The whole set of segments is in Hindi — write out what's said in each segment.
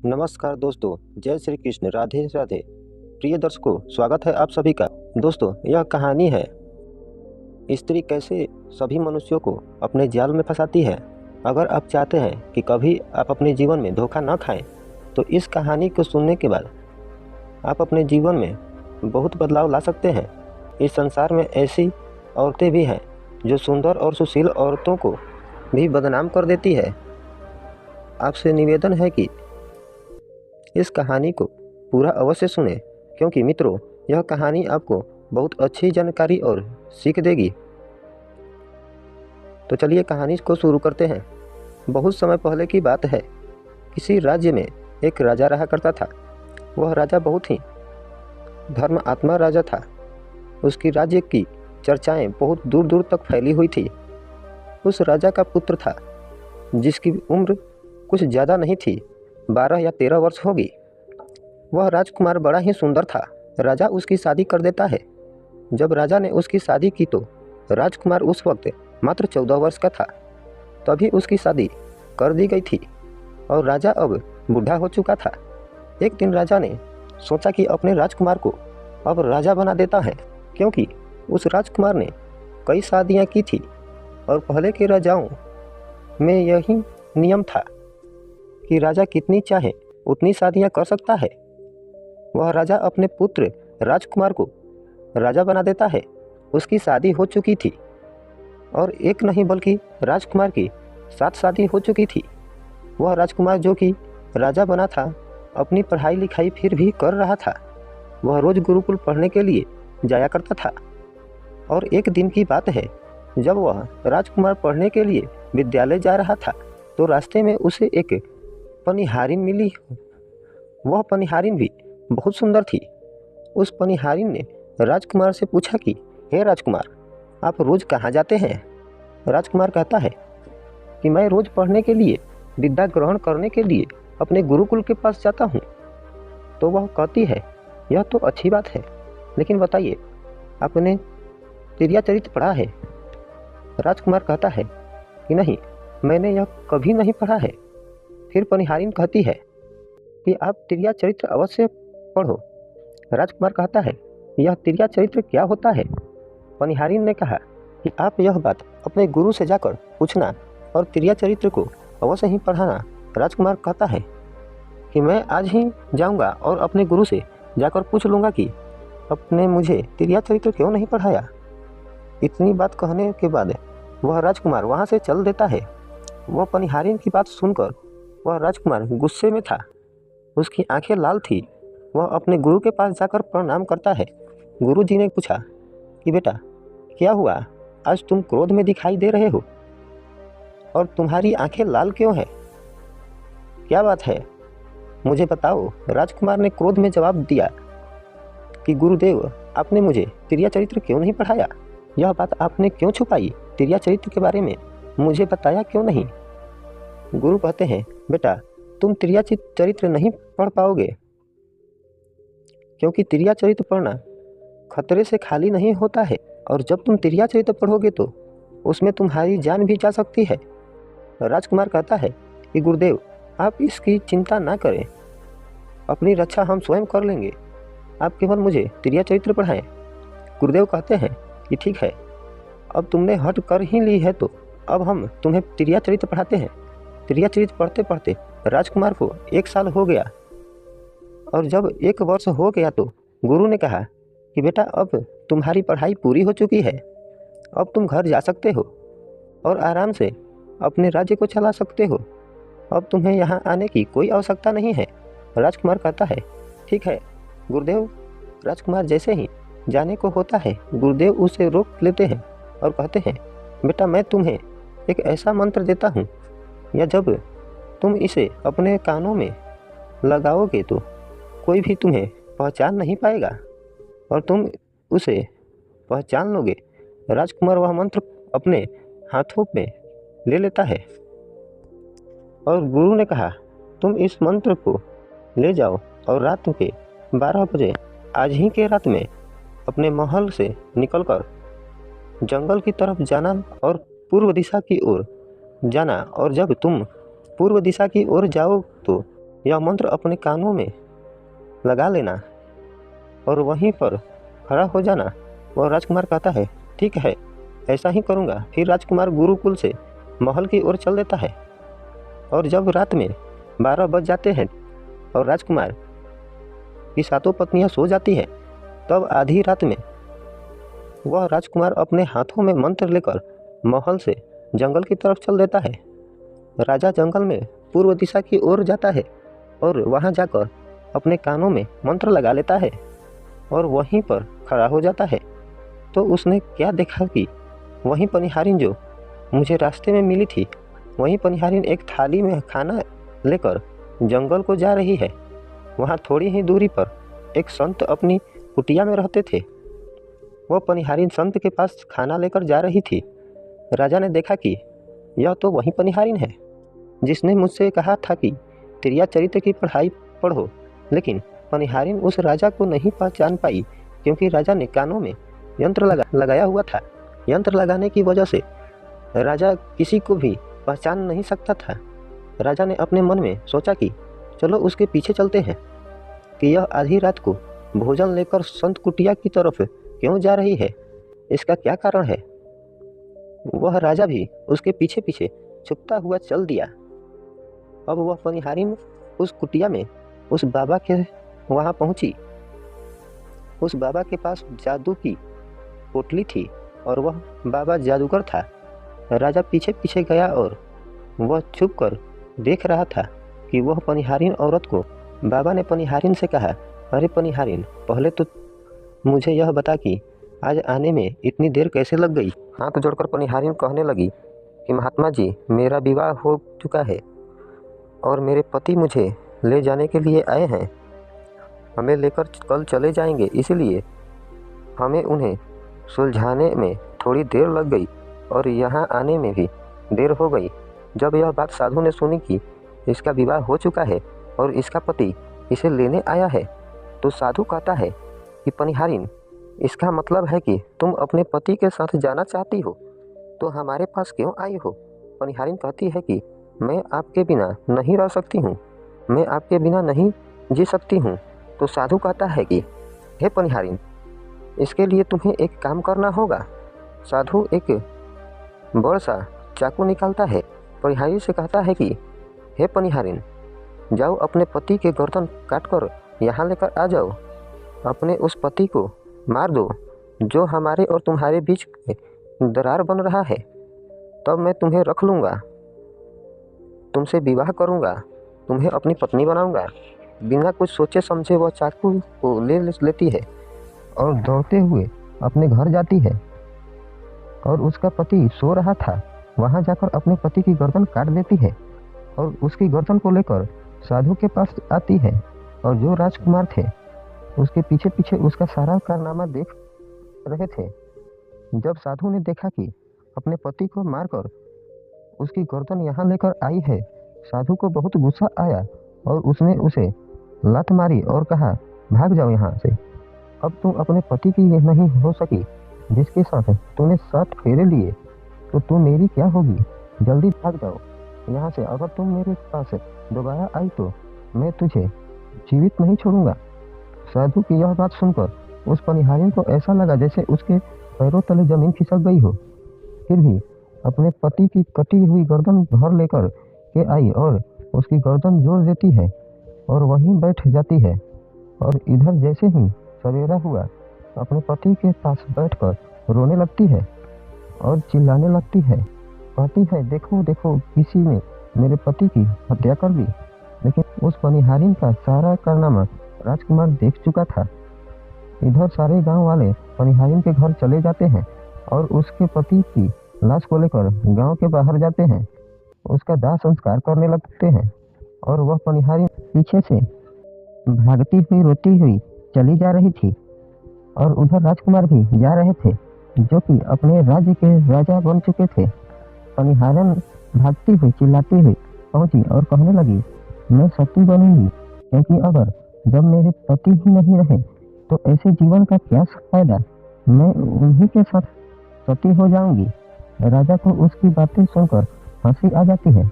नमस्कार दोस्तों, जय श्री कृष्ण, राधे राधे। प्रिय दर्शकों, स्वागत है आप सभी का। दोस्तों, यह कहानी है स्त्री कैसे सभी मनुष्यों को अपने जाल में फंसाती है। अगर आप चाहते हैं कि कभी आप अपने जीवन में धोखा न खाएं, तो इस कहानी को सुनने के बाद आप अपने जीवन में बहुत बदलाव ला सकते हैं। इस संसार में ऐसी औरतें भी हैं जो सुंदर और सुशील औरतों को भी बदनाम कर देती है। आपसे निवेदन है कि इस कहानी को पूरा अवश्य सुने, क्योंकि मित्रों, यह कहानी आपको बहुत अच्छी जानकारी और सीख देगी। तो चलिए कहानी को शुरू करते हैं। बहुत समय पहले की बात है। किसी राज्य में एक राजा रहा करता था। वह राजा बहुत ही धर्म आत्मा राजा था। उसकी राज्य की चर्चाएं बहुत दूर दूर तक फैली हुई थी। उस राजा का पुत्र था जिसकी उम्र कुछ ज़्यादा नहीं थी, 12 या 13 वर्ष होगी। वह राजकुमार बड़ा ही सुंदर था। राजा उसकी शादी कर देता है। जब राजा ने उसकी शादी की तो राजकुमार उस वक्त मात्र 14 वर्ष का था। तभी उसकी शादी कर दी गई थी और राजा अब बूढ़ा हो चुका था। एक दिन राजा ने सोचा कि अपने राजकुमार को अब राजा बना देता है, क्योंकि उस राजकुमार ने कई शादियां की थी और पहले के राजाओं में यही नियम था कि राजा कितनी चाहे उतनी शादियां कर सकता है। वह राजा अपने पुत्र राजकुमार को राजा बना देता है। उसकी शादी हो चुकी थी और एक नहीं बल्कि राजकुमार की 7 शादी हो चुकी थी। वह राजकुमार जो कि राजा बना था, अपनी पढ़ाई लिखाई फिर भी कर रहा था। वह रोज गुरुकुल पढ़ने के लिए जाया करता था। और एक दिन की बात है, जब वह राजकुमार पढ़ने के लिए विद्यालय जा रहा था तो रास्ते में उसे एक पनिहारिन मिली। वह पनिहारिन भी बहुत सुंदर थी। उस पनिहारिन ने राजकुमार से पूछा कि हे राजकुमार, आप रोज कहाँ जाते हैं? राजकुमार कहता है कि मैं रोज पढ़ने के लिए, विद्या ग्रहण करने के लिए अपने गुरुकुल के पास जाता हूँ। तो वह कहती है, यह तो अच्छी बात है, लेकिन बताइए, आपने तिर्याचरित पढ़ा है? राजकुमार कहता है कि नहीं, मैंने यह कभी नहीं पढ़ा है। फिर पनिहारिन कहती है कि आप तिर्याचरित्र अवश्य पढ़ो। राजकुमार कहता है, यह तिर्याचरित्र क्या होता है? पनिहारिन ने कहा कि आप यह बात अपने गुरु से जाकर पूछना और तिर्याचरित्र को अवश्य ही पढ़ाना। राजकुमार कहता है कि मैं आज ही जाऊंगा और अपने गुरु से जाकर पूछ लूँगा कि आपने मुझे तिर्याचरित्र क्यों नहीं पढ़ाया। इतनी बात कहने के बाद वह राजकुमार वहाँ से चल देता है। वह पनिहारिन की बात सुनकर वह राजकुमार गुस्से में था। उसकी आंखें लाल थी। वह अपने गुरु के पास जाकर प्रणाम करता है। गुरु जी ने पूछा कि बेटा, क्या हुआ? आज तुम क्रोध में दिखाई दे रहे हो और तुम्हारी आंखें लाल क्यों है? क्या बात है, मुझे बताओ। राजकुमार ने क्रोध में जवाब दिया कि गुरुदेव, आपने मुझे तिर्याचरित्र क्यों नहीं पढ़ाया? यह बात आपने क्यों छुपाई? तिर्याचरित्र के बारे में मुझे बताया क्यों नहीं? गुरु कहते हैं, बेटा, तुम तिर्याचरित्र नहीं पढ़ पाओगे, क्योंकि तिर्याचरित्र पढ़ना खतरे से खाली नहीं होता है, और जब तुम तिर्याचरित्र पढ़ोगे तो उसमें तुम्हारी जान भी जा सकती है। राजकुमार कहता है कि गुरुदेव, आप इसकी चिंता ना करें, अपनी रक्षा हम स्वयं कर लेंगे, आप केवल मुझे तिर्याचरित्र पढ़ाएं। गुरुदेव कहते हैं कि ठीक है, अब तुमने हट कर ही ली है तो अब हम तुम्हें तिर्याचरित्र पढ़ाते हैं। तिर्याचरित्र पढ़ते पढ़ते राजकुमार को 1 साल हो गया, और जब 1 वर्ष हो गया तो गुरु ने कहा कि बेटा, अब तुम्हारी पढ़ाई पूरी हो चुकी है, अब तुम घर जा सकते हो और आराम से अपने राज्य को चला सकते हो। अब तुम्हें यहाँ आने की कोई आवश्यकता नहीं है। राजकुमार कहता है, ठीक है गुरुदेव। राजकुमार जैसे ही जाने को होता है, गुरुदेव उसे रोक लेते हैं और कहते हैं, बेटा, मैं तुम्हें एक ऐसा मंत्र देता हूँ, या जब तुम इसे अपने कानों में लगाओगे तो कोई भी तुम्हें पहचान नहीं पाएगा और तुम उसे पहचान लोगे। राजकुमार वह मंत्र अपने हाथों में ले लेता है और गुरु ने कहा, तुम इस मंत्र को ले जाओ और रात के 12 बजे आज ही के रात में अपने महल से निकलकर जंगल की तरफ जाना और पूर्व दिशा की ओर जाना, और जब तुम पूर्व दिशा की ओर जाओ तो यह मंत्र अपने कानों में लगा लेना और वहीं पर खड़ा हो जाना। वह राजकुमार कहता है, ठीक है, ऐसा ही करूँगा। फिर राजकुमार गुरुकुल से महल की ओर चल देता है और जब रात में 12 बज जाते हैं और राजकुमार की सातों पत्नियां सो जाती हैं, तब आधी रात में वह राजकुमार अपने हाथों में मंत्र लेकर महल से जंगल की तरफ चल देता है। राजा जंगल में पूर्व दिशा की ओर जाता है और वहां जाकर अपने कानों में मंत्र लगा लेता है और वहीं पर खड़ा हो जाता है। तो उसने क्या देखा कि वहीं पनिहारिन जो मुझे रास्ते में मिली थी, वहीं पनिहारिन एक थाली में खाना लेकर जंगल को जा रही है। वहाँ थोड़ी ही दूरी पर एक संत अपनी कुटिया में रहते थे। वह पनिहारिन संत के पास खाना लेकर जा रही थी। राजा ने देखा कि यह तो वही पनिहारिन है जिसने मुझसे कहा था कि त्रिया चरित्र की पढ़ाई पढ़ो, लेकिन पनिहारिन उस राजा को नहीं पहचान पाई क्योंकि राजा ने कानों में यंत्र लगाया हुआ था। यंत्र लगाने की वजह से राजा किसी को भी पहचान नहीं सकता था। राजा ने अपने मन में सोचा कि चलो उसके पीछे चलते हैं कि यह आधी रात को भोजन लेकर संत कुटिया की तरफ क्यों जा रही है, इसका क्या कारण है। वह राजा भी उसके पीछे पीछे छुपता हुआ चल दिया। अब वह पनिहारिन उस कुटिया में उस बाबा के वहाँ पहुँची। उस बाबा के पास जादू की पोटली थी और वह बाबा जादूगर था। राजा पीछे पीछे गया और वह छुप कर देख रहा था कि वह पनिहारिन औरत को बाबा ने पनिहारिन से कहा, अरे पनिहारिन, पहले तो मुझे यह बता कि आज आने में इतनी देर कैसे लग गई। हाथ जोड़कर पनिहारिन कहने लगी कि महात्मा जी, मेरा विवाह हो चुका है और मेरे पति मुझे ले जाने के लिए आए हैं। हमें लेकर कल चले जाएंगे, इसलिए हमें उन्हें सुलझाने में थोड़ी देर लग गई और यहाँ आने में भी देर हो गई। जब यह बात साधु ने सुनी कि इसका विवाह हो चुका है और इसका पति इसे लेने आया है, तो साधु कहता है कि पनिहारिन, इसका मतलब है कि तुम अपने पति के साथ जाना चाहती हो, तो हमारे पास क्यों आई हो। पनिहारिन कहती है कि मैं आपके बिना नहीं रह सकती हूँ, मैं आपके बिना नहीं जी सकती हूँ। तो साधु कहता है कि हे पनिहारिन, इसके लिए तुम्हें एक काम करना होगा। साधु एक बड़ा सा चाकू निकालता है, पनिहारिन से कहता है कि हे पनिहारिन, जाओ अपने पति के गर्दन काट कर यहाँ लेकर आ जाओ। अपने उस पति को मार दो जो हमारे और तुम्हारे बीच दरार बन रहा है, तब मैं तुम्हें रख लूँगा, तुमसे विवाह करूँगा, तुम्हें अपनी पत्नी बनाऊँगा। बिना कुछ सोचे समझे वह चाकू को ले लेती है और दौड़ते हुए अपने घर जाती है और उसका पति सो रहा था। वहाँ जाकर अपने पति की गर्दन काट देती है और उसकी गर्दन को लेकर साधु के पास आती है और जो राजकुमार थे उसके पीछे पीछे उसका सारा कारनामा देख रहे थे। जब साधु ने देखा कि अपने पति को मारकर उसकी गर्दन यहाँ लेकर आई है, साधु को बहुत गुस्सा आया और उसने उसे लात मारी और कहा, भाग जाओ यहाँ से। अब तुम अपने पति की नहीं हो सकी जिसके साथ तूने 7 फेरे लिए, तो तू मेरी क्या होगी। जल्दी भाग जाओ यहाँ से। अगर तुम मेरे पास दोबारा आई तो मैं तुझे जीवित नहीं छोड़ूंगा। साधु की यह बात सुनकर उस पनिहारिन को ऐसा लगा जैसे उसके पैरों तले जमीन खिसक गई हो। फिर भी अपने पति की कटी हुई गर्दन घर लेकर के आई और उसकी गर्दन जोड़ देती है और वहीं बैठ जाती है। और इधर जैसे ही सवेरा हुआ, अपने पति के पास बैठकर रोने लगती है और चिल्लाने लगती है, कहती है, देखो देखो, किसी ने मेरे पति की हत्या कर दी। लेकिन उस पनिहारिन का सारा कारनामा राजकुमार देख चुका था। इधर सारे गांव वाले पनिहारिन के घर चले जाते हैं और उसके पति की लाश को लेकर गांव के बाहर जाते हैं, उसका दाह संस्कार करने लगते हैं और वह पनिहारिन पीछे से भागती हुई रोती हुई चली जा रही थी। और उधर राजकुमार भी जा रहे थे जो कि अपने राज्य के राजा बन चुके थे। पनिहारिन भागती हुई चिल्लाती हुई पहुंची और कहने लगी, मैं सती बनूंगी, क्योंकि अगर जब मेरे पति ही नहीं रहे तो ऐसे जीवन का क्या फायदा, मैं उन्हीं के साथ सती हो जाऊंगी। राजा को उसकी बातें सुनकर हंसी आ जाती है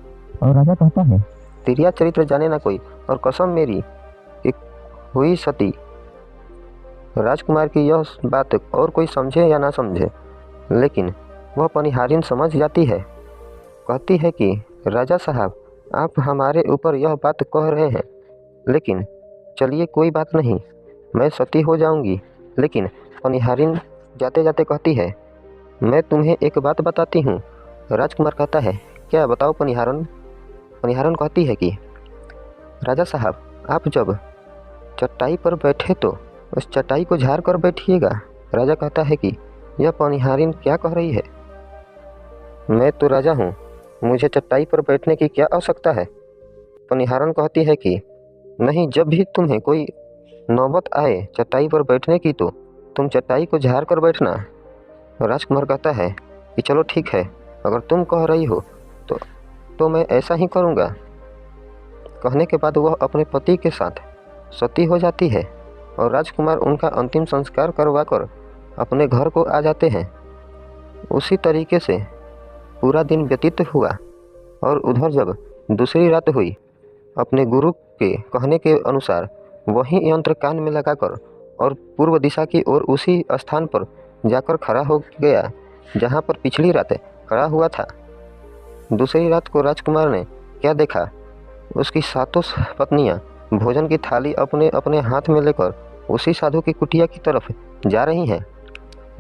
और राजा कहता है, तिरिया चरित्र जाने ना कोई, और कसम मेरी कि हुई सती। राजकुमार की यह बात और कोई समझे या ना समझे, लेकिन वह पनिहारिन समझ जाती है। कहती है कि राजा साहब, आप हमारे ऊपर यह बात कह रहे हैं, लेकिन चलिए कोई बात नहीं, मैं सती हो जाऊंगी। लेकिन पनिहारिन जाते जाते कहती है, मैं तुम्हें एक बात बताती हूँ। राजकुमार कहता है, क्या बताओ पनिहारन। पनिहारन कहती है कि राजा साहब, आप जब चटाई पर बैठे तो उस चटाई को झाड़ कर बैठिएगा। राजा कहता है कि यह पनिहारिन क्या कह रही है, मैं तो राजा हूँ, मुझे चटाई पर बैठने की क्या आवश्यकता है। पनिहारन कहती है कि नहीं, जब भी तुम्हें कोई नौबत आए चटाई पर बैठने की तो तुम चटाई को झाड़ कर बैठना। राजकुमार कहता है कि चलो ठीक है, अगर तुम कह रही हो तो मैं ऐसा ही करूँगा। कहने के बाद वह अपने पति के साथ सती हो जाती है और राजकुमार उनका अंतिम संस्कार करवाकर अपने घर को आ जाते हैं। उसी तरीके से पूरा दिन व्यतीत हुआ और उधर जब दूसरी रात हुई, अपने गुरु के कहने के अनुसार वही यंत्र कान में लगाकर और पूर्व दिशा की ओर उसी स्थान पर जाकर खड़ा हो गया जहाँ पर पिछली रात खड़ा हुआ था। दूसरी रात को राजकुमार ने क्या देखा, उसकी सातों पत्नियां भोजन की थाली अपने अपने हाथ में लेकर उसी साधु की कुटिया की तरफ जा रही हैं।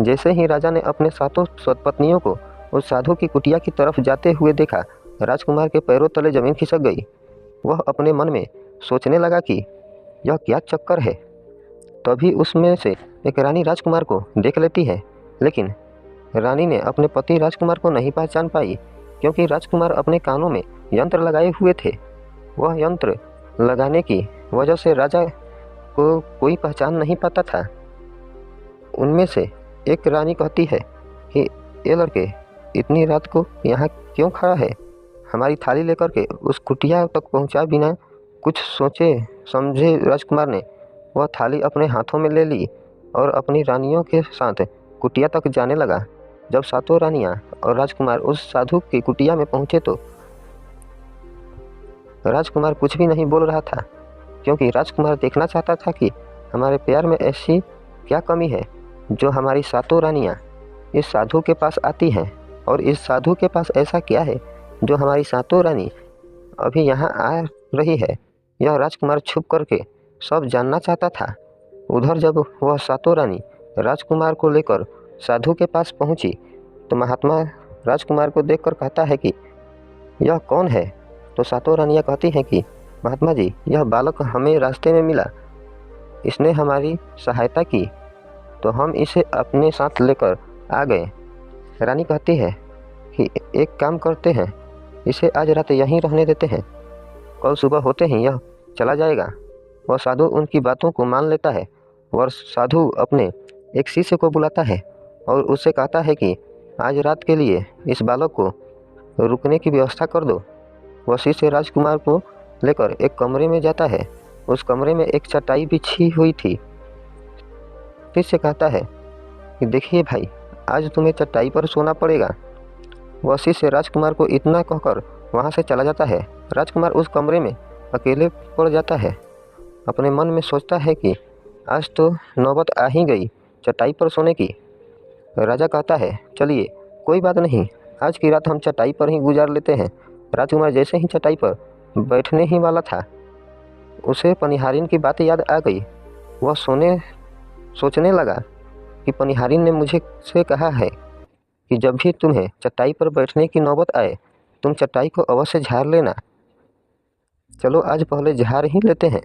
जैसे ही राजा ने अपने सातों पत्नियों को उस साधु की कुटिया की तरफ जाते हुए देखा, राजकुमार के पैरों तले जमीन खिसक गई। वह अपने मन में सोचने लगा कि यह क्या चक्कर है। तभी उसमें से एक रानी राजकुमार को देख लेती है, लेकिन रानी ने अपने पति राजकुमार को नहीं पहचान पाई, क्योंकि राजकुमार अपने कानों में यंत्र लगाए हुए थे। वह यंत्र लगाने की वजह से राजा को कोई पहचान नहीं पाता था। उनमें से एक रानी कहती है कि ये लड़के इतनी रात को यहाँ क्यों खड़ा है। हमारी थाली लेकर के उस कुटिया तक पहुँचा बिना कुछ सोचे समझे राजकुमार ने वह थाली अपने हाथों में ले ली और अपनी रानियों के साथ कुटिया तक जाने लगा। जब सातों रानियां और राजकुमार उस साधु की कुटिया में पहुंचे तो राजकुमार कुछ भी नहीं बोल रहा था, क्योंकि राजकुमार देखना चाहता था कि हमारे प्यार में ऐसी क्या कमी है जो हमारी सातों रानियां इस साधु के पास आती हैं, और इस साधु के पास ऐसा क्या है जो हमारी सातों रानी अभी यहाँ आ रही है। यह राजकुमार छुप करके सब जानना चाहता था। उधर जब वह सातों रानी राजकुमार को लेकर साधु के पास पहुंची तो महात्मा राजकुमार को देखकर कहता है कि यह कौन है। तो सातों रानियां कहती हैं कि महात्मा जी, यह बालक हमें रास्ते में मिला, इसने हमारी सहायता की तो हम इसे अपने साथ लेकर आ गए। रानी कहती है कि एक काम करते हैं, इसे आज रात यहीं रहने देते हैं, कल सुबह होते ही यह चला जाएगा। वह साधु उनकी बातों को मान लेता है। वह साधु अपने एक शिष्य को बुलाता है और उससे कहता है कि आज रात के लिए इस बालक को रुकने की व्यवस्था कर दो। वह शिष्य राजकुमार को लेकर एक कमरे में जाता है। उस कमरे में एक चटाई बिछी हुई थी। शिष्य कहता है कि देखिए भाई, आज तुम्हें चटाई पर सोना पड़ेगा। वह शिष्य राजकुमार को इतना कहकर वहाँ से चला जाता है। राजकुमार उस कमरे में अकेले पड़ जाता है। अपने मन में सोचता है कि आज तो नौबत आ ही गई चटाई पर सोने की। राजा कहता है, चलिए कोई बात नहीं, आज की रात हम चटाई पर ही गुजार लेते हैं। राजकुमार जैसे ही चटाई पर बैठने ही वाला था, उसे पनिहारिन की बात याद आ गई। वह सोचने लगा कि पनिहारिन ने मुझे से कहा है कि जब भी तुम्हें चटाई पर बैठने की नौबत आए, तुम चटाई को अवश्य झाड़ लेना। चलो आज पहले झाड़ ही लेते हैं,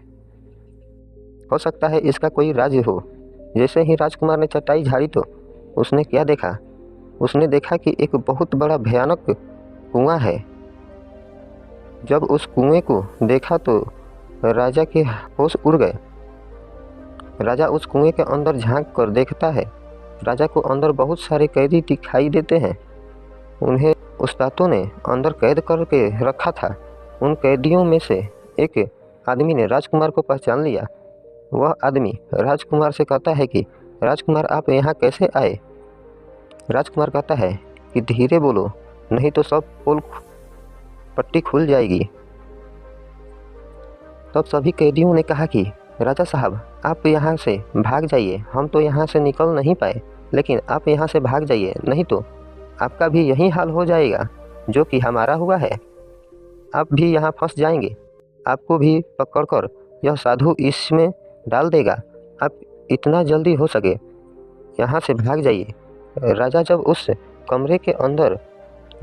हो सकता है इसका कोई राज हो। जैसे ही राजकुमार ने चटाई झाड़ी तो उसने क्या देखा। उसने देखा कि एक बहुत बड़ा भयानक कुआं है। जब उस कुएं को देखा तो राजा के होश उड़ गए। राजा उस कुएं के अंदर झांक कर देखता है। राजा को अंदर बहुत सारे कैदी दिखाई देते हैं। उन्हें उस्तादों ने अंदर कैद करके रखा था। उन कैदियों में से एक आदमी ने राजकुमार को पहचान लिया। वह आदमी राजकुमार से कहता है कि राजकुमार, आप यहाँ कैसे आए। राजकुमार कहता है कि धीरे बोलो, नहीं तो सब पोल पट्टी खुल जाएगी। तब सभी कैदियों ने कहा कि राजा साहब, आप यहाँ से भाग जाइए, हम तो यहाँ से निकल नहीं पाए, लेकिन आप यहाँ से भाग जाइए, नहीं तो आपका भी यही हाल हो जाएगा जो कि हमारा हुआ है। आप भी यहाँ फंस जाएंगे, आपको भी पकड़कर यह साधु इसमें डाल देगा। आप इतना जल्दी हो सके यहाँ से भाग जाइए। राजा जब उस कमरे के अंदर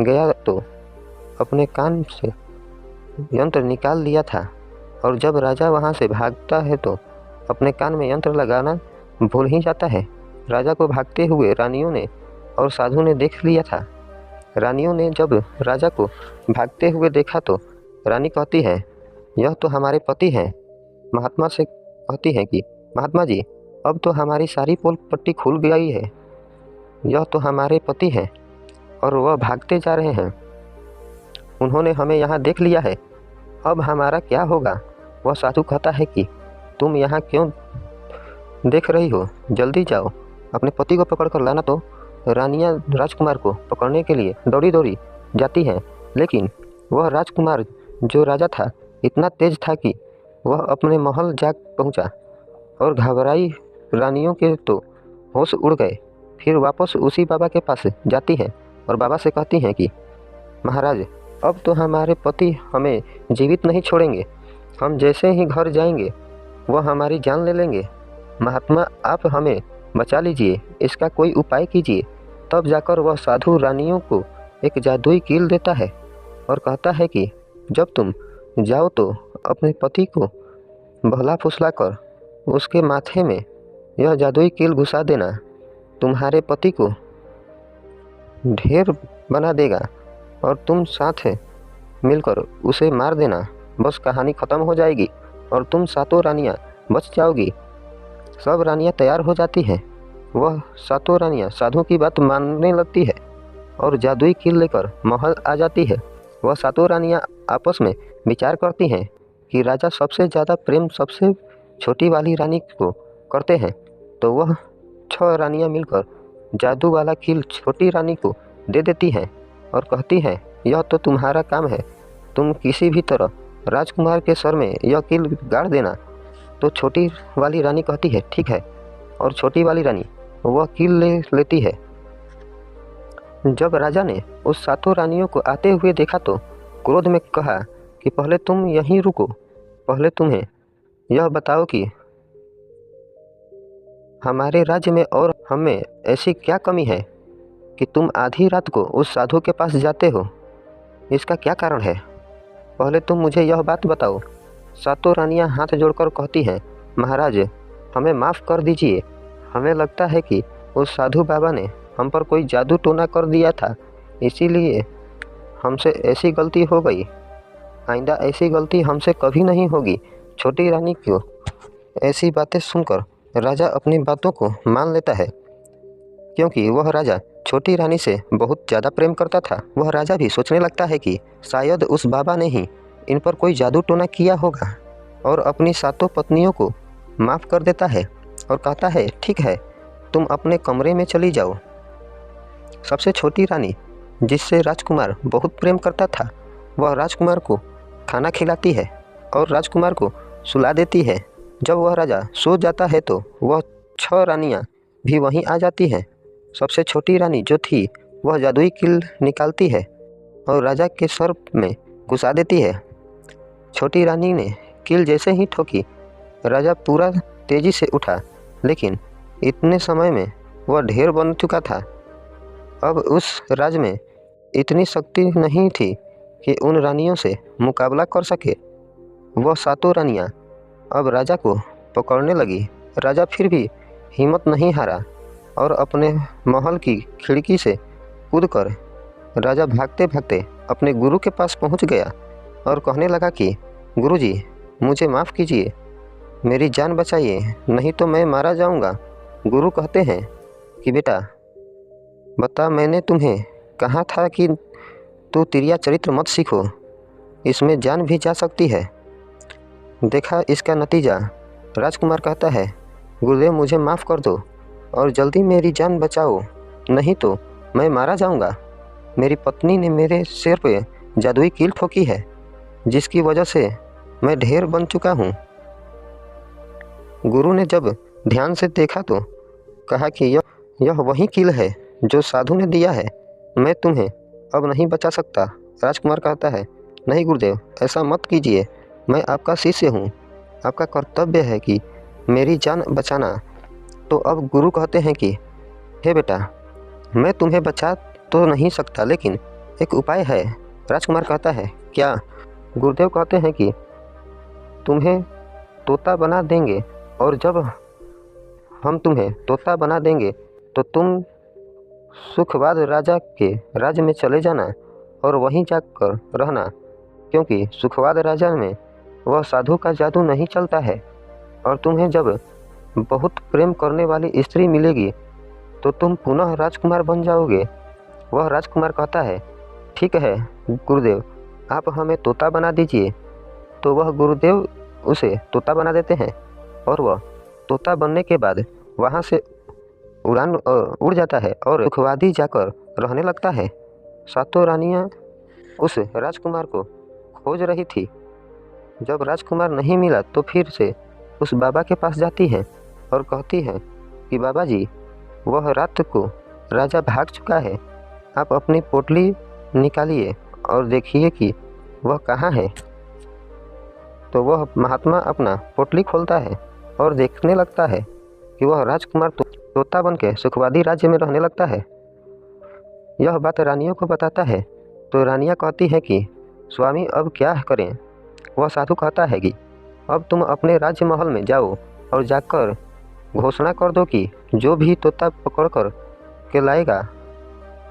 गया तो अपने कान से यंत्र निकाल लिया था, और जब राजा वहाँ से भागता है तो अपने कान में यंत्र लगाना भूल ही जाता है। राजा को भागते हुए रानियों ने और साधु ने देख लिया था। रानियों ने जब राजा को भागते हुए देखा तो रानी कहती है, यह तो हमारे पति हैं। महात्मा से कहती है कि महात्मा जी, अब तो हमारी सारी पोल पट्टी खुल गई है, यह तो हमारे पति हैं और वह भागते जा रहे हैं। उन्होंने हमें यहाँ देख लिया है, अब हमारा क्या होगा। वह साधु कहता है कि तुम यहाँ क्यों देख रही हो, जल्दी जाओ, अपने पति को पकड़ कर लाना। तो रानियाँ राजकुमार को पकड़ने के लिए दौड़ी दौड़ी जाती हैं, लेकिन वह राजकुमार जो राजा था इतना तेज था कि वह अपने महल जा पहुँचा, और घबराई रानियों के तो होश उड़ गए। फिर वापस उसी बाबा के पास जाती हैं और बाबा से कहती हैं कि महाराज, अब तो हमारे पति हमें जीवित नहीं छोड़ेंगे, हम जैसे ही घर जाएंगे वह हमारी जान ले लेंगे। महात्मा, आप हमें बचा लीजिए, इसका कोई उपाय कीजिए। तब जाकर वह साधु रानियों को एक जादुई कील देता है और कहता है कि जब तुम जाओ तो अपने पति को बहला फुसला कर उसके माथे में यह जादुई कील घुसा देना, तुम्हारे पति को ढेर बना देगा और तुम साथ मिलकर उसे मार देना। बस कहानी ख़त्म हो जाएगी और तुम सातों रानियाँ बच जाओगी। सब रानियाँ तैयार हो जाती हैं। वह सातों रानियाँ साधु की बात मानने लगती है और जादुई कील लेकर महल आ जाती है। वह सातों रानियाँ आपस में विचार करती हैं कि राजा सबसे ज़्यादा प्रेम सबसे छोटी वाली रानी को करते हैं, तो वह 6 रानियाँ मिलकर जादू वाला कील छोटी रानी को दे देती हैं और कहती हैं, यह तो तुम्हारा काम है, तुम किसी भी तरह राजकुमार के सर में यह कील गाड़ देना। तो छोटी वाली रानी कहती है ठीक है, और छोटी वाली रानी वह कील ले लेती है। जब राजा ने उस सातों रानियों को आते हुए देखा तो क्रोध में कहा कि पहले तुम यहीं रुको, पहले तुम्हें यह बताओ कि हमारे राज्य में और हमें ऐसी क्या कमी है कि तुम आधी रात को उस साधु के पास जाते हो, इसका क्या कारण है, पहले तुम मुझे यह बात बताओ। सातों रानियां हाथ जोड़कर कहती हैं, महाराज, हमें माफ़ कर दीजिए, हमें लगता है कि उस साधु बाबा ने हम पर कोई जादू टोना कर दिया था, इसीलिए हमसे ऐसी गलती हो गई, आइंदा ऐसी गलती हमसे कभी नहीं होगी। छोटी रानी को ऐसी बातें सुनकर राजा अपनी बातों को मान लेता है, क्योंकि वह राजा छोटी रानी से बहुत ज़्यादा प्रेम करता था। वह राजा भी सोचने लगता है कि शायद उस बाबा ने ही इन पर कोई जादू टोना किया होगा, और अपनी सातों पत्नियों को माफ़ कर देता है और कहता है ठीक है, तुम अपने कमरे में चली जाओ। सबसे छोटी रानी, जिससे राजकुमार बहुत प्रेम करता था, वह राजकुमार को खाना खिलाती है और राजकुमार को सुला देती है। जब वह राजा सो जाता है तो वह 6 रानियाँ भी वहीं आ जाती हैं। सबसे छोटी रानी जो थी वह जादुई कील निकालती है और राजा के सर में घुसा देती है। छोटी रानी ने कील जैसे ही ठोकी, राजा पूरा तेज़ी से उठा, लेकिन इतने समय में वह ढेर बन चुका था। अब उस राज्य में इतनी शक्ति नहीं थी कि उन रानियों से मुकाबला कर सके। वह सातों रानियाँ अब राजा को पकड़ने लगी। राजा फिर भी हिम्मत नहीं हारा और अपने महल की खिड़की से कूदकर राजा भागते भागते अपने गुरु के पास पहुंच गया और कहने लगा कि गुरुजी, मुझे माफ़ कीजिए, मेरी जान बचाइए, नहीं तो मैं मारा जाऊंगा। गुरु कहते हैं कि बेटा बता, मैंने तुम्हें कहा था कि तू तिरिया चरित्र मत सीखो, इसमें जान भी जा सकती है। देखा इसका नतीजा। राजकुमार कहता है, गुरुदेव मुझे माफ़ कर दो और जल्दी मेरी जान बचाओ, नहीं तो मैं मारा जाऊंगा। मेरी पत्नी ने मेरे सिर पे जादुई कील ठोकी है, जिसकी वजह से मैं ढेर बन चुका हूँ। गुरु ने जब ध्यान से देखा तो कहा कि यह वही कील है जो साधु ने दिया है। मैं तुम्हें अब नहीं बचा सकता। राजकुमार कहता है, नहीं गुरुदेव, ऐसा मत कीजिए। मैं आपका शिष्य हूँ। आपका कर्तव्य है कि मेरी जान बचाना। तो अब गुरु कहते हैं कि हे बेटा, मैं तुम्हें बचा तो नहीं सकता, लेकिन एक उपाय है। राजकुमार कहता है, क्या? गुरुदेव कहते हैं कि तुम्हें तोता बना देंगे, और जब हम तुम्हें तोता बना देंगे तो तुम सुखवाद राजा के राज्य में चले जाना और वहीं जाकर रहना, क्योंकि सुखवाद राजा में वह साधु का जादू नहीं चलता है। और तुम्हें जब बहुत प्रेम करने वाली स्त्री मिलेगी तो तुम पुनः राजकुमार बन जाओगे। वह राजकुमार कहता है, ठीक है गुरुदेव, आप हमें तोता बना दीजिए। तो वह गुरुदेव उसे तोता बना देते हैं और वह तोता बनने के बाद वहाँ से उड़ जाता है और सुखवादी जाकर रहने लगता है। सातों रानियाँ उस राजकुमार को खोज रही थी। जब राजकुमार नहीं मिला तो फिर से उस बाबा के पास जाती हैं और कहती हैं कि बाबा जी, वह रात को राजा भाग चुका है। आप अपनी पोटली निकालिए और देखिए कि वह कहाँ है। तो वह महात्मा अपना पोटली खोलता है और देखने लगता है कि वह राजकुमार तोता बन के सुखवादी राज्य में रहने लगता है। यह बात रानियों को बताता है तो रानियाँ कहती हैं कि स्वामी, अब क्या करें? वह साधु कहता है कि अब तुम अपने राज्य महल में जाओ और जाकर घोषणा कर दो कि जो भी तोता पकड़ कर के लाएगा,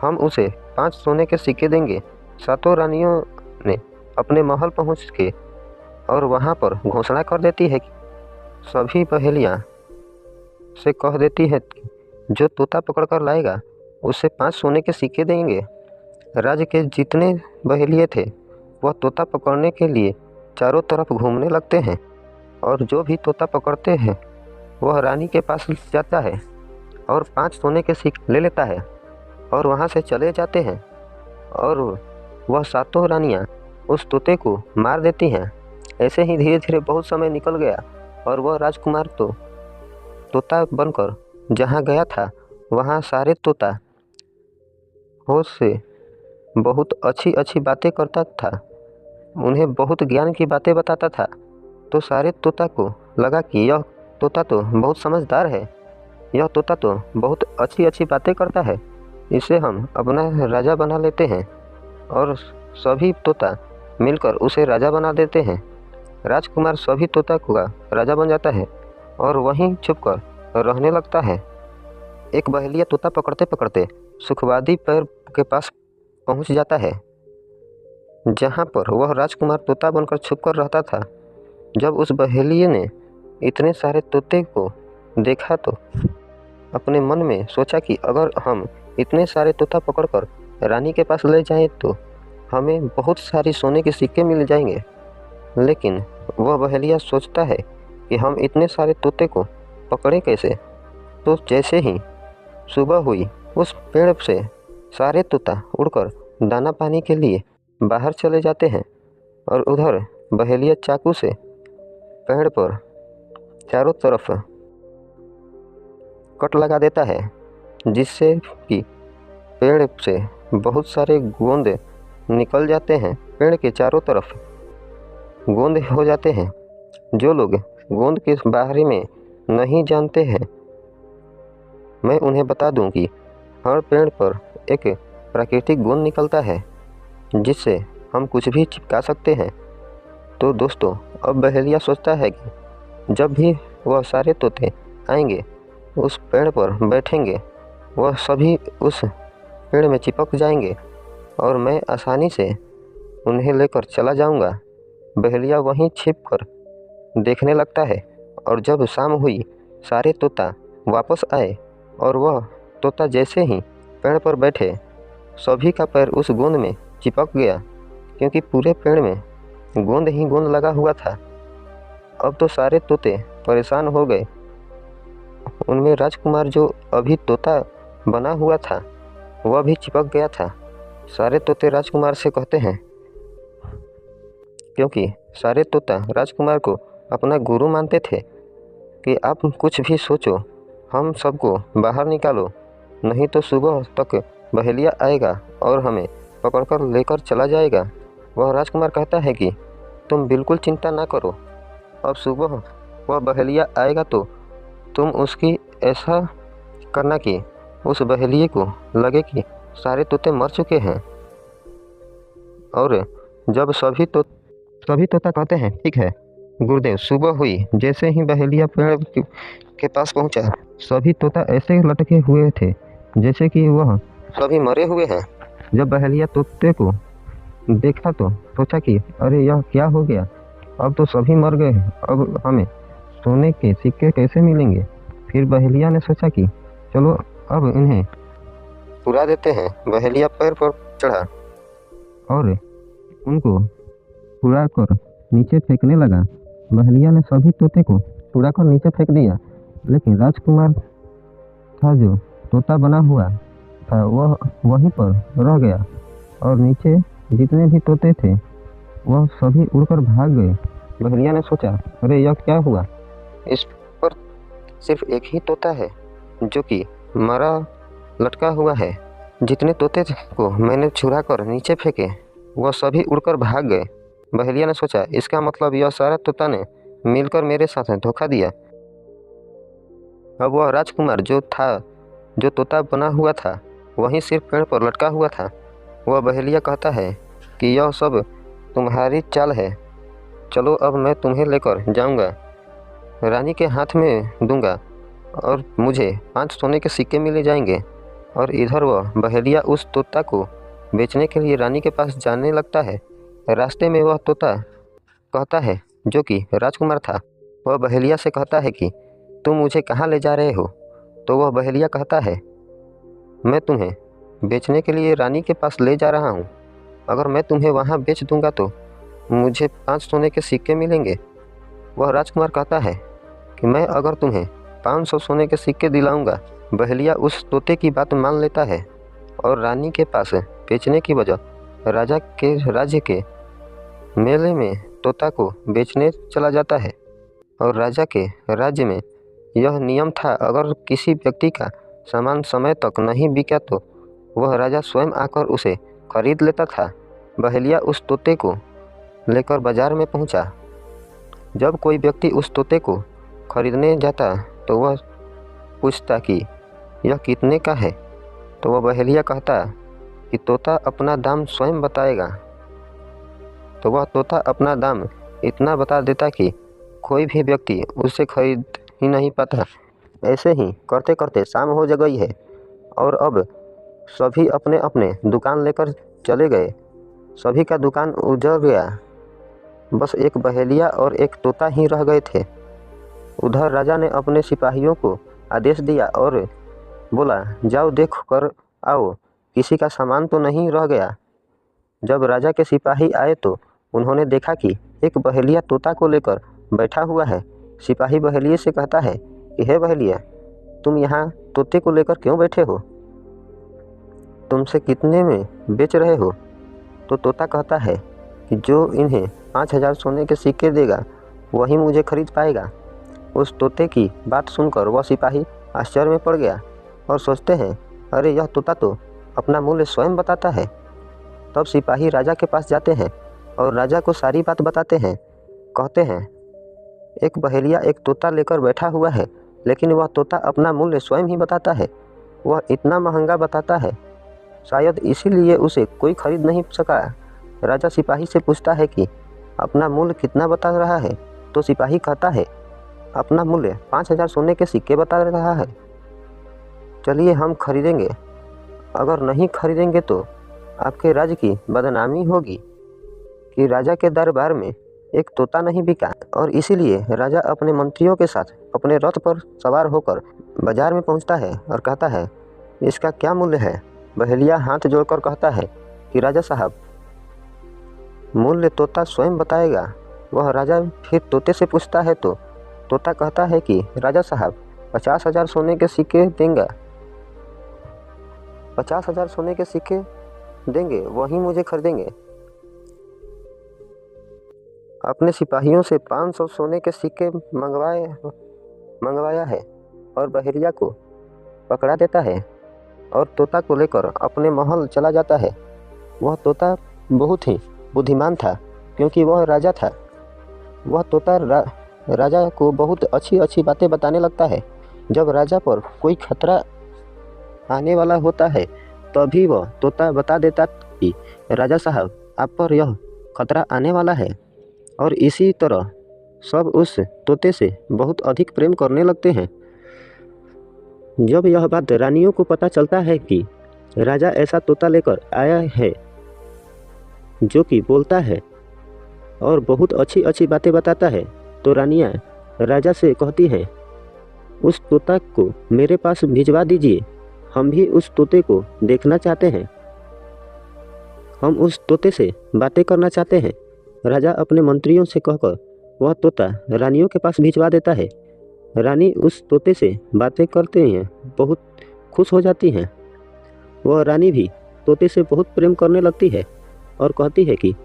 हम उसे 5 सोने के सिक्के देंगे। सातों रानियों ने अपने महल पहुँच के और वहाँ पर घोषणा कर देती है कि सभी पहेलियाँ से कह देती है कि जो तोता पकड़ कर लाएगा उसे 5 सोने के सिक्के देंगे। राज्य के जितने बहेलिए थे वह तोता पकड़ने के लिए चारों तरफ घूमने लगते हैं, और जो भी तोता पकड़ते हैं वह रानी के पास जाता है और 5 सोने के सिक्के ले लेता है और वहाँ से चले जाते हैं। और वह सातों रानियाँ उस तोते को मार देती हैं। ऐसे ही धीरे धीरे बहुत समय निकल गया और वह राजकुमार तो तोता बनकर जहाँ गया था वहाँ सारे तोता होश से बहुत अच्छी अच्छी बातें करता था, उन्हें बहुत ज्ञान की बातें बताता था। तो सारे तोता को लगा कि यह तोता तो बहुत समझदार है, यह तोता तो बहुत अच्छी अच्छी बातें करता है, इसे हम अपना राजा बना लेते हैं। और सभी तोता मिलकर उसे राजा बना देते हैं। राजकुमार सभी तोता का राजा बन जाता है और वहीं छुपकर रहने लगता है। एक बहेलिया तोता पकड़ते पकड़ते सुखवादी पैर के पास पहुंच जाता है, जहां पर वह राजकुमार तोता बनकर छुपकर रहता था। जब उस बहेलिये ने इतने सारे तोते को देखा तो अपने मन में सोचा कि अगर हम इतने सारे तोता पकड़कर रानी के पास ले जाएं तो हमें बहुत सारी सोने के सिक्के मिल जाएंगे। लेकिन वह बहेलिया सोचता है कि हम इतने सारे तोते को पकड़े कैसे। तो जैसे ही सुबह हुई, उस पेड़ से सारे तोता उड़कर दाना पानी के लिए बाहर चले जाते हैं और उधर बहेलिया चाकू से पेड़ पर चारों तरफ कट लगा देता है, जिससे कि पेड़ से बहुत सारे गोंद निकल जाते हैं। पेड़ के चारों तरफ गोंद हो जाते हैं। जो लोग गोंद के बारे में नहीं जानते हैं, मैं उन्हें बता दूं कि हर पेड़ पर एक प्राकृतिक गोंद निकलता है जिससे हम कुछ भी चिपका सकते हैं। तो दोस्तों, अब बहेलिया सोचता है कि जब भी वह सारे तोते आएंगे, उस पेड़ पर बैठेंगे, वह सभी उस पेड़ में चिपक जाएंगे और मैं आसानी से उन्हें लेकर चला जाऊंगा। बहेलिया वहीं छिपकर देखने लगता है और जब शाम हुई, सारे तोता वापस आए और वह तोता जैसे ही पेड़ पर बैठे, सभी का पैर उस गोंद में चिपक गया, क्योंकि पूरे पेड़ में गोंद ही गोंद लगा हुआ था। अब तो सारे तोते परेशान हो गए। उनमें राजकुमार जो अभी तोता बना हुआ था वह भी चिपक गया था। सारे तोते राजकुमार से कहते हैं, क्योंकि सारे तोता राजकुमार को अपना गुरु मानते थे कि आप कुछ भी सोचो, हम सबको बाहर निकालो, नहीं तो सुबह तक बहेलिया आएगा और हमें पकड़कर लेकर चला जाएगा। वह राजकुमार कहता है कि तुम बिल्कुल चिंता ना करो, अब सुबह वह बहेलिया आएगा तो तुम उसकी ऐसा करना कि उस बहेलिए को लगे कि सारे तोते मर चुके हैं। और जब सभी तोता कहते हैं ठीक है गुरुदेव। सुबह हुई, जैसे ही बहेलिया पेड़ के पास पहुंचा, सभी तोता ऐसे लटके हुए थे जैसे कि वह सभी मरे हुए हैं। जब बहेलिया तोते को देखा तो सोचा कि अरे यह क्या हो गया, अब तो सभी मर गए, अब हमें सोने के सिक्के कैसे मिलेंगे। फिर बहेलिया ने सोचा कि चलो अब इन्हें उड़ा देते हैं। बहेलिया पैर पर चढ़ा और उनको उड़ाकर नीचे फेंकने लगा। बहेलिया ने सभी तोते को उड़ाकर नीचे फेंक दिया, लेकिन राजकुमार था जो तोता बना हुआ था वह वहीं पर रह गया और नीचे जितने भी तोते थे वह सभी उड़कर भाग गए। बहेलिया ने सोचा अरे यह क्या हुआ, इस पर सिर्फ एक ही तोता है जो कि मरा लटका हुआ है। जितने तोते को मैंने छुड़ा कर नीचे फेंके वह सभी उड़कर भाग गए। बहेलिया ने सोचा इसका मतलब यह सारा तोता ने मिलकर मेरे साथ धोखा दिया। अब वह राजकुमार जो तोता बना हुआ था वहीं सिर्फ पेड़ पर लटका हुआ था। वह बहेलिया कहता है कि यह सब तुम्हारी चाल है, चलो अब मैं तुम्हें लेकर जाऊंगा, रानी के हाथ में दूंगा और मुझे 5 सोने के सिक्के मिले जाएंगे। और इधर वह बहेलिया उस तोता को बेचने के लिए रानी के पास जाने लगता है। रास्ते में वह तोता कहता है जो कि राजकुमार था, वह बहेलिया से कहता है कि तुम मुझे कहाँ ले जा रहे हो। तो वह बहेलिया कहता है मैं तुम्हें बेचने के लिए रानी के पास ले जा रहा हूँ, अगर मैं तुम्हें वहाँ बेच दूंगा तो मुझे 5 सोने के सिक्के मिलेंगे। वह राजकुमार कहता है कि मैं अगर तुम्हें 500 सोने के सिक्के दिलाऊंगा। बहेलिया उस तोते की बात मान लेता है और रानी के पास बेचने की वजह राजा के राज्य के मेले में तोता को बेचने चला जाता है। और राजा के राज्य में यह नियम था, अगर किसी व्यक्ति का सामान समय तक नहीं बिका तो वह राजा स्वयं आकर उसे खरीद लेता था। बहेलिया उस तोते को लेकर बाजार में पहुंचा। जब कोई व्यक्ति उस तोते को खरीदने जाता तो वह पूछता कि यह कितने का है। तो वह बहेलिया कहता कि तोता अपना दाम स्वयं बताएगा। तो वह तोता अपना दाम इतना बता देता कि कोई भी व्यक्ति उसे खरीद ही नहीं पाता। ऐसे ही करते करते शाम हो गई है और अब सभी अपने अपने दुकान लेकर चले गए। सभी का दुकान उजड़ गया, बस एक बहेलिया और एक तोता ही रह गए थे। उधर राजा ने अपने सिपाहियों को आदेश दिया और बोला जाओ देख कर आओ, किसी का सामान तो नहीं रह गया। जब राजा के सिपाही आए तो उन्होंने देखा कि एक बहेलिया तोता को लेकर बैठा हुआ है। सिपाही बहेलिए से कहता है कि हे बहेलिया, तुम यहाँ तोते को लेकर क्यों बैठे हो, तुमसे कितने में बेच रहे हो। तो तोता कहता है कि जो इन्हें 5000 सोने के सिक्के देगा वही मुझे खरीद पाएगा। उस तोते की बात सुनकर वह सिपाही आश्चर्य में पड़ गया और सोचते हैं अरे यह तोता तो अपना मूल्य स्वयं बताता है। तब सिपाही राजा के पास जाते हैं और राजा को सारी बात बताते हैं। कहते हैं एक बहेलिया एक तोता लेकर बैठा हुआ है, लेकिन वह तोता अपना मूल्य स्वयं ही बताता है। वह इतना महंगा बताता है, शायद इसीलिए उसे कोई खरीद नहीं सका। राजा सिपाही से पूछता है कि अपना मूल्य कितना बता रहा है। तो सिपाही कहता है अपना मूल्य 5000 सोने के सिक्के बता रहा है। चलिए हम खरीदेंगे, अगर नहीं खरीदेंगे तो आपके राज्य की बदनामी होगी कि राजा के दरबार में एक तोता नहीं बिका। और इसीलिए राजा अपने मंत्रियों के साथ अपने रथ पर सवार होकर बाजार में पहुंचता है और कहता है इसका क्या मूल्य है। बहेलिया हाथ जोड़कर कहता है कि राजा साहब, मूल्य तोता स्वयं बताएगा। वह राजा फिर तोते से पूछता है तो तोता कहता है कि राजा साहब 50,000 सोने के सिक्के देंगे, 50,000 सोने के सिक्के देंगे वही मुझे खरीदेंगे। अपने सिपाहियों से 500 सोने के सिक्के मंगवाया है और बहेरिया को पकड़ा देता है और तोता को लेकर अपने महल चला जाता है। वह तोता बहुत ही बुद्धिमान था क्योंकि वह राजा था। वह तोता राजा को बहुत अच्छी अच्छी बातें बताने लगता है। जब राजा पर कोई खतरा आने वाला होता है तभी वह तोता बता देता कि राजा साहब, आप पर यह खतरा आने वाला है। और इसी तरह सब उस तोते से बहुत अधिक प्रेम करने लगते हैं। जब यह बात रानियों को पता चलता है कि राजा ऐसा तोता लेकर आया है जो कि बोलता है और बहुत अच्छी अच्छी बातें बताता है, तो रानियां राजा से कहती हैं, उस तोता को मेरे पास भिजवा दीजिए, हम भी उस तोते को देखना चाहते हैं, हम उस तोते से बातें करना चाहते हैं। राजा अपने मंत्रियों से कहकर वह तोता रानियों के पास भिजवा देता है। रानी उस तोते से बातें करते हैं, बहुत खुश हो जाती हैं। वह रानी भी तोते से बहुत प्रेम करने लगती है और कहती है कि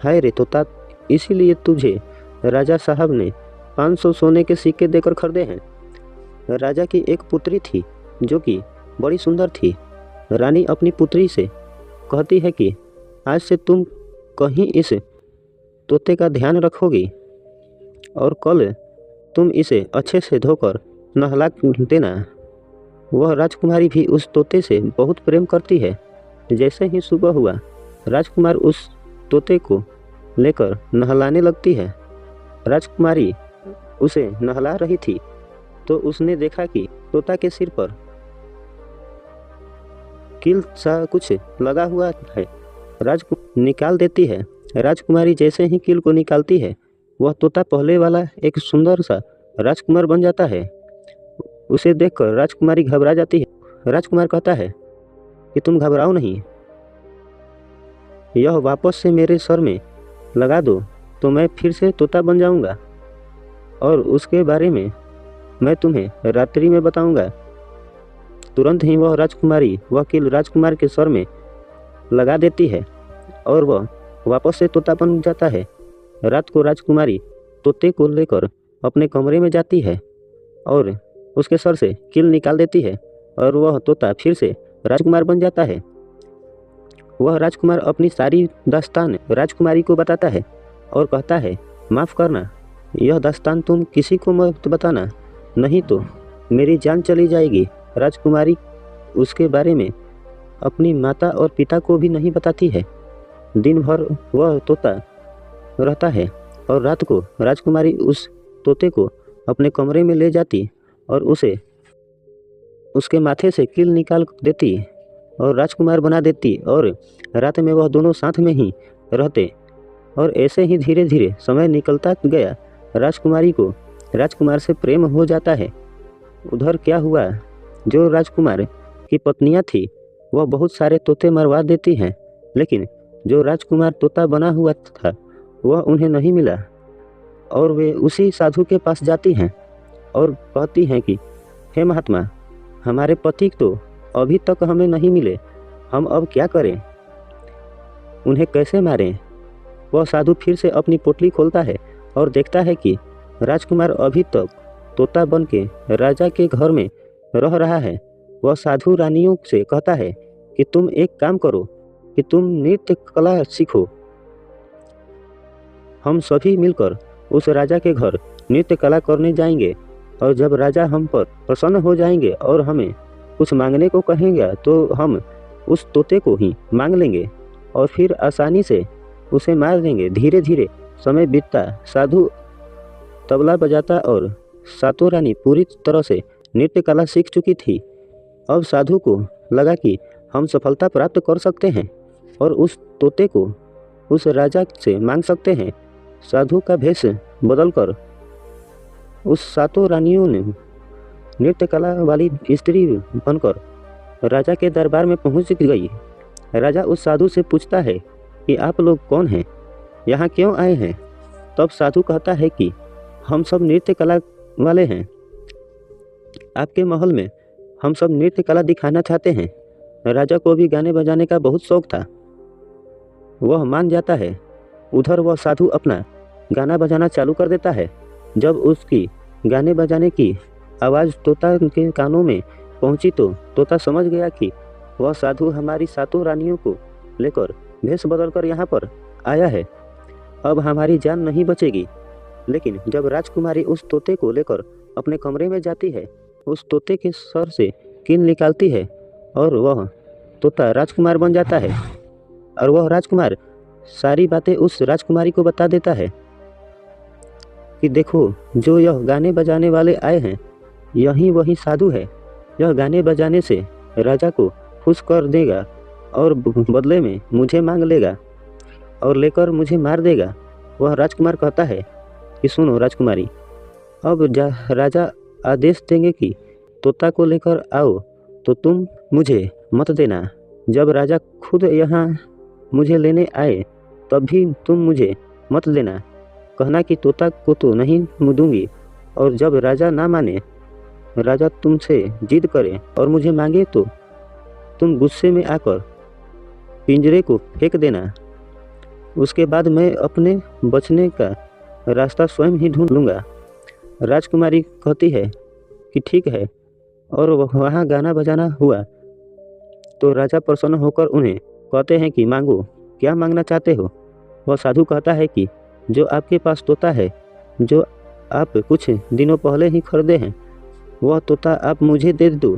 हाय रे तोता, इसीलिए तुझे राजा साहब ने 500 सोने के सिक्के देकर खरीदे हैं। राजा की एक पुत्री थी जो कि बड़ी सुंदर थी। रानी अपनी पुत्री से कहती है कि आज से तुम कहीं इस तोते का ध्यान रखोगी और कल तुम इसे अच्छे से धोकर नहला देना। वह राजकुमारी भी उस तोते से बहुत प्रेम करती है। जैसे ही सुबह हुआ, राजकुमार उस तोते को लेकर नहलाने लगती है। राजकुमारी उसे नहला रही थी तो उसने देखा कि तोता के सिर पर कील सा कुछ लगा हुआ है। निकाल देती है। राजकुमारी जैसे ही कील को निकालती है, वह तोता पहले वाला एक सुंदर सा राजकुमार बन जाता है। उसे देखकर राजकुमारी घबरा जाती है। राजकुमार कहता है कि तुम घबराओ नहीं, यह वापस से मेरे सर में लगा दो तो मैं फिर से तोता बन जाऊंगा और उसके बारे में मैं तुम्हें रात्रि में बताऊंगा। तुरंत ही वह राजकुमारी वह कील राजकुमार के सर में लगा देती है और वह वापस से तोता बन जाता है। रात को राजकुमारी तोते को लेकर अपने कमरे में जाती है और उसके सर से कील निकाल देती है और वह तोता फिर से राजकुमार बन जाता है। वह राजकुमार अपनी सारी दास्तान राजकुमारी को बताता है और कहता है, माफ़ करना, यह दास्तान तुम किसी को मत बताना, नहीं तो मेरी जान चली जाएगी। राजकुमारी उसके बारे में अपनी माता और पिता को भी नहीं बताती है। दिन भर वह तोता रहता है और रात को राजकुमारी उस तोते को अपने कमरे में ले जाती और उसे उसके माथे से कील निकाल देती और राजकुमार बना देती और रात में वह दोनों साथ में ही रहते। और ऐसे ही धीरे धीरे समय निकलता गया। राजकुमारी को राजकुमार से प्रेम हो जाता है। उधर क्या हुआ, जो राजकुमार की पत्नियां थी वह बहुत सारे तोते मरवा देती हैं, लेकिन जो राजकुमार तोता बना हुआ था वह उन्हें नहीं मिला और वे उसी साधु के पास जाती हैं और कहती हैं कि हे महात्मा, हमारे पति तो अभी तक हमें नहीं मिले, हम अब क्या करें, उन्हें कैसे मारें। वह साधु फिर से अपनी पोटली खोलता है और देखता है कि राजकुमार अभी तक तोता बन के राजा के घर में रह रहा है। वह साधु रानियों से कहता है कि तुम एक काम करो कि तुम नृत्य कला सीखो, हम सभी मिलकर उस राजा के घर नृत्य कला करने जाएंगे और जब राजा हम पर प्रसन्न हो जाएंगे और हमें कुछ मांगने को कहेंगे तो हम उस तोते को ही मांग लेंगे और फिर आसानी से उसे मार देंगे। धीरे धीरे समय बीतता, साधु तबला बजाता और सातों रानी पूरी तरह से नृत्य कला सीख चुकी थी। अब साधु को लगा कि हम सफलता प्राप्त कर सकते हैं और उस तोते को उस राजा से मांग सकते हैं। साधु का भेष बदलकर उस सातों रानियों ने नृत्य कला वाली स्त्री बनकर राजा के दरबार में पहुंच गई। राजा उस साधु से पूछता है कि आप लोग कौन हैं, यहाँ क्यों आए हैं। तब साधु कहता है कि हम सब नृत्य कला वाले हैं, आपके महल में हम सब नृत्य कला दिखाना चाहते हैं। राजा को भी गाने बजाने का बहुत शौक था। वह मान जाता है उधर वह साधु अपना गाना बजाना चालू कर देता है। जब उसकी गाने बजाने की आवाज़ तोता के कानों में पहुंची तो तोता समझ गया कि वह साधु हमारी सातों रानियों को लेकर भेष बदलकर यहाँ पर आया है। अब हमारी जान नहीं बचेगी। लेकिन जब राजकुमारी उस तोते को लेकर अपने कमरे में जाती है, उस तोते के सर से कील निकालती है और वह तोता राजकुमार बन जाता है। और वह राजकुमार सारी बातें उस राजकुमारी को बता देता है कि देखो, जो यह गाने बजाने वाले आए हैं, यही वही साधु है। यह गाने बजाने से राजा को खुश कर देगा और बदले में मुझे मांग लेगा और लेकर मुझे मार देगा। वह राजकुमार कहता है कि सुनो राजकुमारी, अब राजा आदेश देंगे कि तोता को लेकर आओ तो तुम मुझे मत देना। जब राजा खुद यहाँ मुझे लेने आए तब भी तुम मुझे मत देना। कहना कि तोता को तो नहीं दूंगी। और जब राजा ना माने, राजा तुमसे जिद करे और मुझे मांगे तो तुम गुस्से में आकर पिंजरे को फेंक देना। उसके बाद मैं अपने बचने का रास्ता स्वयं ही ढूंढ लूँगा। राजकुमारी कहती है कि ठीक है। और वहाँ गाना बजाना हुआ तो राजा प्रसन्न होकर उन्हें कहते हैं कि मांगो, क्या मांगना चाहते हो। वह साधु कहता है कि जो आपके पास तोता है, जो आप कुछ दिनों पहले ही खरीदे हैं, वह तोता आप मुझे दे दो।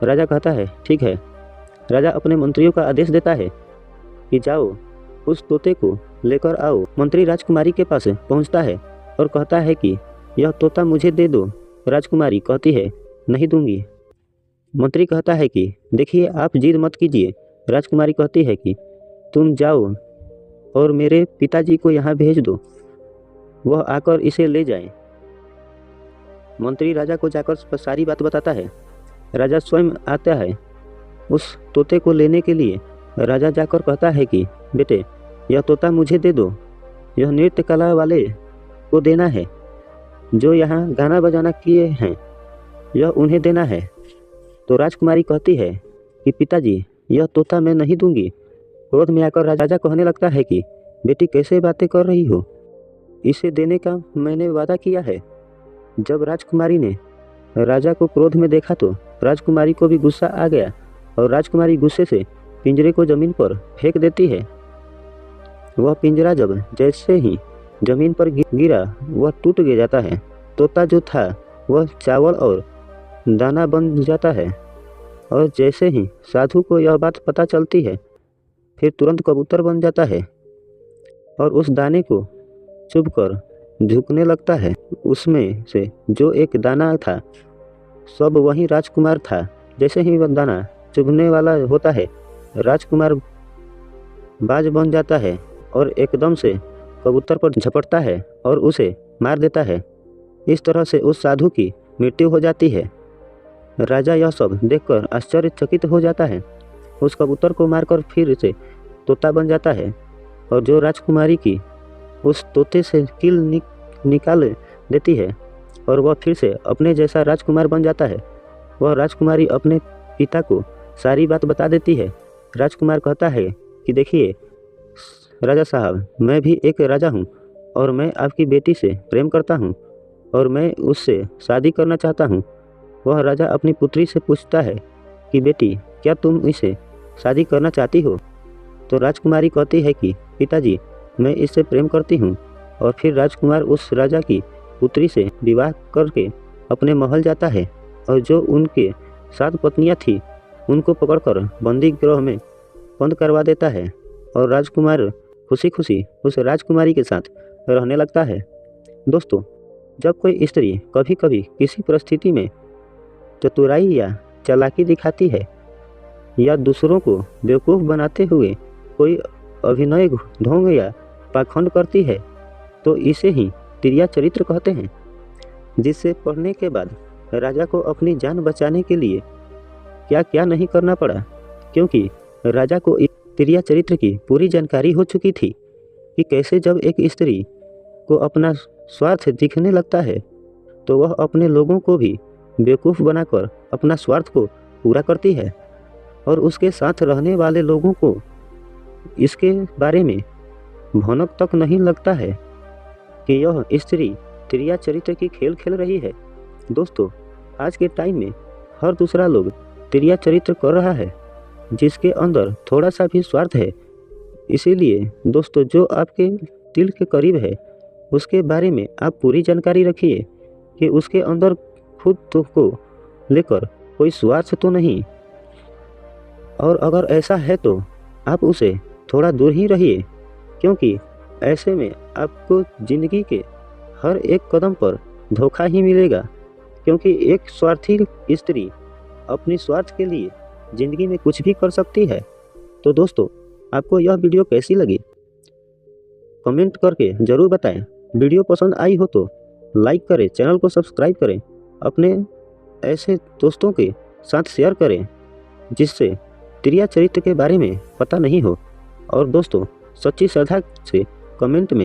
राजा कहता है ठीक है। राजा अपने मंत्रियों का आदेश देता है कि जाओ उस तोते को लेकर आओ। मंत्री राजकुमारी के पास पहुंचता है और कहता है कि यह तोता मुझे दे दो। राजकुमारी कहती है नहीं दूंगी। मंत्री कहता है कि देखिए, आप जिद मत कीजिए। राजकुमारी कहती है कि तुम जाओ और मेरे पिताजी को यहाँ भेज दो, वह आकर इसे ले जाए। मंत्री राजा को जाकर सारी बात बताता है। राजा स्वयं आता है उस तोते को लेने के लिए। राजा जाकर कहता है कि बेटे, यह तोता मुझे दे दो। यह नृत्य कला वाले को देना है, जो यहाँ गाना बजाना किए हैं, यह उन्हें देना है। तो राजकुमारी कहती है कि पिताजी, यह तोता मैं नहीं दूंगी। क्रोध में आकर राजा कहने लगता है कि बेटी, कैसे बातें कर रही हो, इसे देने का मैंने वादा किया है। जब राजकुमारी ने राजा को क्रोध में देखा तो राजकुमारी को भी गुस्सा आ गया और राजकुमारी गुस्से से पिंजरे को जमीन पर फेंक देती है। वह पिंजरा जब जैसे ही जमीन पर गिरा, वह टूट जाता है। तोता जो था वह चावल और दाना बन जाता है। और जैसे ही साधु को यह बात पता चलती है, फिर तुरंत कबूतर बन जाता है और उस दाने को चुभकर झुकने लगता है। उसमें से जो एक दाना था, सब वही राजकुमार था। जैसे ही वह दाना चुभने वाला होता है, राजकुमार बाज बन जाता है और एकदम से कबूतर पर झपटता है और उसे मार देता है। इस तरह से उस साधु की मृत्यु हो जाती है। राजा यह सब देखकर आश्चर्यचकित हो जाता है। उस कबूतर को मारकर फिर से तोता बन जाता है और जो राजकुमारी की उस तोते से कील निकाल देती है और वह फिर से अपने जैसा राजकुमार बन जाता है। वह राजकुमारी अपने पिता को सारी बात बता देती है। राजकुमार कहता है कि देखिए राजा साहब, मैं भी एक राजा हूँ और मैं आपकी बेटी से प्रेम करता हूँ और मैं उससे शादी करना चाहता हूँ। वह राजा अपनी पुत्री से पूछता है कि बेटी, क्या तुम इसे शादी करना चाहती हो। तो राजकुमारी कहती है कि पिताजी, मैं इससे प्रेम करती हूँ। और फिर राजकुमार उस राजा की पुत्री से विवाह करके अपने महल जाता है और जो उनके 7 पत्नियाँ थी, उनको पकड़कर बंदी गृह में बंद करवा देता है और राजकुमार खुशी खुशी उस राजकुमारी के साथ रहने लगता है। दोस्तों, जब कोई स्त्री कभी कभी किसी परिस्थिति में चतुराई या चालाकी दिखाती है या दूसरों को बेवकूफ़ बनाते हुए कोई अभिनय, ढोंग या पाखंड करती है, तो इसे ही तिर्या चरित्र कहते हैं। जिसे पढ़ने के बाद राजा को अपनी जान बचाने के लिए क्या क्या नहीं करना पड़ा, क्योंकि राजा को इस तिर्या चरित्र की पूरी जानकारी हो चुकी थी कि कैसे जब एक स्त्री को अपना स्वार्थ दिखने लगता है तो वह अपने लोगों को भी बेवकूफ़ बनाकर अपना स्वार्थ को पूरा करती है और उसके साथ रहने वाले लोगों को इसके बारे में भनक तक नहीं लगता है कि यह स्त्री त्रिया चरित्र की खेल खेल रही है। दोस्तों, आज के टाइम में हर दूसरा लोग त्रिया चरित्र कर रहा है, जिसके अंदर थोड़ा सा भी स्वार्थ है। इसीलिए दोस्तों, जो आपके दिल के करीब है उसके बारे में आप पूरी जानकारी रखिए कि उसके अंदर खुद तो को लेकर कोई स्वार्थ तो नहीं, और अगर ऐसा है तो आप उसे थोड़ा दूर ही रहिए, क्योंकि ऐसे में आपको ज़िंदगी के हर एक कदम पर धोखा ही मिलेगा। क्योंकि एक स्वार्थी स्त्री अपनी स्वार्थ के लिए ज़िंदगी में कुछ भी कर सकती है। तो दोस्तों, आपको यह वीडियो कैसी लगी कमेंट करके ज़रूर बताएं। वीडियो पसंद आई हो तो लाइक करें, चैनल को सब्सक्राइब करें, अपने ऐसे दोस्तों के साथ शेयर करें जिससे त्रिया चरित्र के बारे में पता नहीं हो। और दोस्तों, सच्ची श्रद्धा से कमेंट में